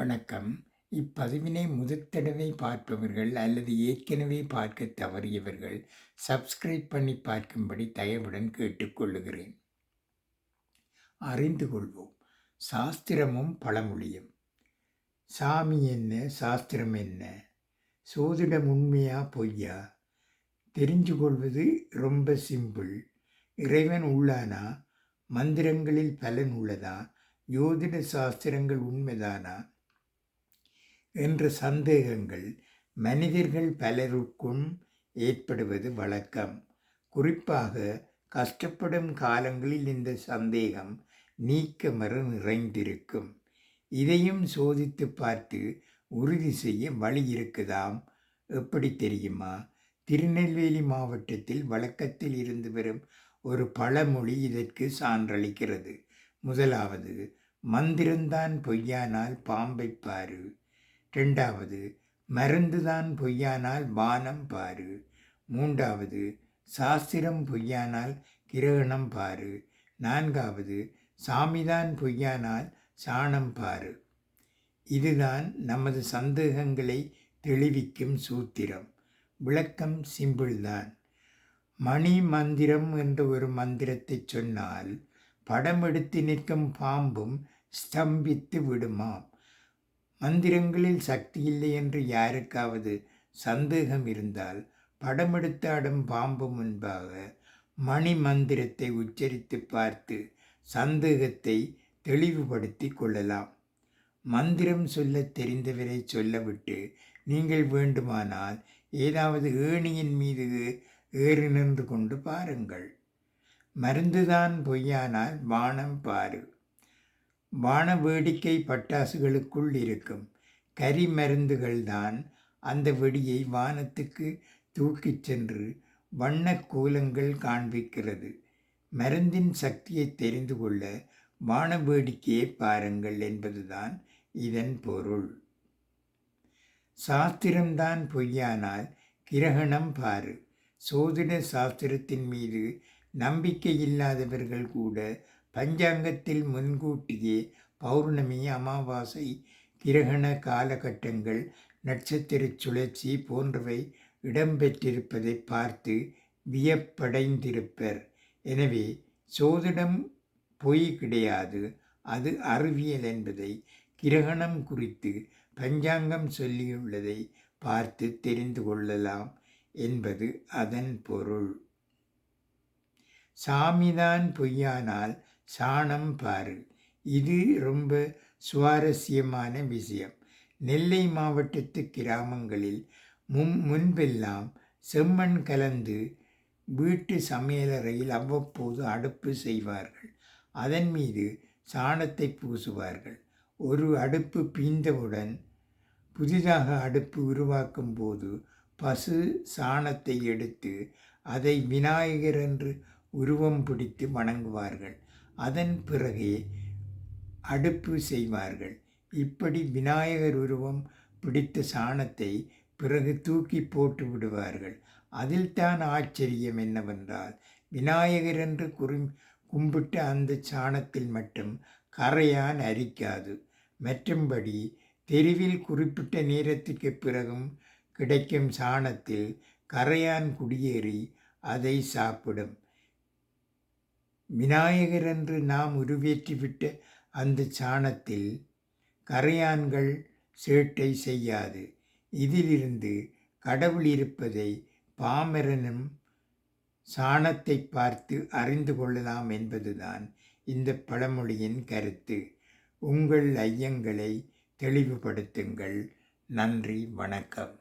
வணக்கம். இப்பதிவினை முதற்தடவை பார்ப்பவர்கள் அல்லது ஏற்கனவே பார்க்க தவறியவர்கள் சப்ஸ்கிரைப் பண்ணி பார்க்கும்படி தயவுடன் கேட்டுக்கொள்ளுகிறேன். அறிந்து கொள்வோம். சாஸ்திரமும் பழமொழியும். சாமி என்ன, சாஸ்திரம் என்ன, சோதிடம் உண்மையா பொய்யா? தெரிஞ்சு கொள்வது ரொம்ப சிம்பிள். இறைவன் உள்ளானா? மந்திரங்களில் பலன் உள்ளதா? யோதிட சாஸ்திரங்கள் உண்மைதானா என்ற சந்தேகங்கள் மனிதர்கள் பலருக்கும் ஏற்படுவது வழக்கம். குறிப்பாக கஷ்டப்படும் காலங்களில் இந்த சந்தேகம் நீக்கமற நிறைந்திருக்கும். இதையும் சோதித்து பார்த்து உறுதி செய்ய வழி இருக்குதாம். எப்படி தெரியுமா? திருநெல்வேலி மாவட்டத்தில் வழக்கத்தில் இருந்து வரும் ஒரு பழமொழி இதற்கு சான்றளிக்கிறது. முதலாவது, மந்திரம்தான் பொய்யானால் பாம்பை பாரு. இரண்டாவது, மருந்துதான் பொய்யானால் வானம் பாரு. மூன்றாவது, சாஸ்திரம் பொய்யானால் கிரகணம் பாரு. நான்காவது, சாமிதான் பொய்யானால் சாணம் பாரு. இதுதான் நமது சந்தேகங்களை தெளிவிக்கும் சூத்திரம். விளக்கம் சிம்பிள்தான். மணி மந்திரம் என்ற ஒரு மந்திரத்தை சொன்னால் படம் எடுத்து நிற்கும் பாம்பும் ஸ்தம்பித்து விடுமாம். மந்திரங்களில் சக்தி இல்லை என்று யாருக்காவது சந்தேகம் இருந்தால் படமெடுத்து ஆடும் பாம்பு முன்பாக மணி மந்திரத்தை உச்சரித்து பார்த்து சந்தேகத்தை தெளிவுபடுத்தி கொள்ளலாம். மந்திரம் சொல்ல தெரிந்தவரை சொல்லவிட்டு நீங்கள் வேண்டுமானால் ஏதாவது ஏணியின் மீது ஏறி நின்று கொண்டு பாருங்கள். மருந்துதான் பொய்யானால் வானம் பாரு. வான வேடிக்கை பட்டாசுகளுக்குள் இருக்கும் கரி மருந்துகள்தான் அந்த வெடியை வானத்துக்கு தூக்கிச் சென்று வண்ண கோலங்கள் காண்பிக்கிறது. மருந்தின் சக்தியை தெரிந்து கொள்ள வான வேடிக்கையை பாருங்கள் என்பதுதான் இதன் பொருள். சாஸ்திரம்தான் பொய்யானால் கிரகணம் பாரு. சோதிட சாஸ்திரத்தின் மீது நம்பிக்கை இல்லாதவர்கள் கூட பஞ்சாங்கத்தில் முன்கூட்டியே பௌர்ணமி, அமாவாசை, கிரகண காலகட்டங்கள், நட்சத்திர சுழற்சி போன்றவை இடம்பெற்றிருப்பதை பார்த்து வியப்படைந்திருப்பர். எனவே சோதிடம் பொய் கிடையாது, அது அறிவியல் என்பதை கிரகணம் குறித்து பஞ்சாங்கம் சொல்லியுள்ளதை பார்த்து தெரிந்து கொள்ளலாம் என்பது அதன் பொருள். சாமிதான் பொய்யானால் சாணம் பாரு. இது ரொம்ப சுவாரஸ்யமான விஷயம். நெல்லை மாவட்டத்து கிராமங்களில் முன்பெல்லாம் செம்மண் கலந்து வீட்டு சமையலறையில் அவ்வப்போது அடுப்பு செய்வார்கள். அதன் மீது சாணத்தை பூசுவார்கள். ஒரு அடுப்பு பீந்தவுடன் புதிதாக அடுப்பு உருவாக்கும் போது பசு சாணத்தை எடுத்து அதை விநாயகர் என்று உருவம் பிடித்து வணங்குவார்கள். அதன் பிறகே அடுப்பு செய்வார்கள். இப்படி விநாயகர் உருவம் பிடித்த சாணத்தை பிறகு தூக்கி போட்டு விடுவார்கள். அதில்தான் ஆச்சரியம் என்னவென்றால், விநாயகர் என்று கும்பிட்ட அந்த சாணத்தில் மட்டும் கரையான் அரிக்காது. மற்றும்படி தெருவில் குறிப்பிட்ட நேரத்துக்கு பிறகும் கிடைக்கும் சாணத்தில் கரையான் குடியேறி அதை சாப்பிடும். விநாயகர் என்று நாம் உருவேற்றிவிட்ட அந்த சாணத்தில் கரையான்கள் சேட்டை செய்யாது. இதிலிருந்து கடவுள் இருப்பதை பாமரனும் சாணத்தை பார்த்து அறிந்து கொள்ளலாம் என்பதுதான் இந்த பழமொழியின் கருத்து. உங்கள் ஐயங்களை தெளிவுபடுத்துங்கள். நன்றி, வணக்கம்.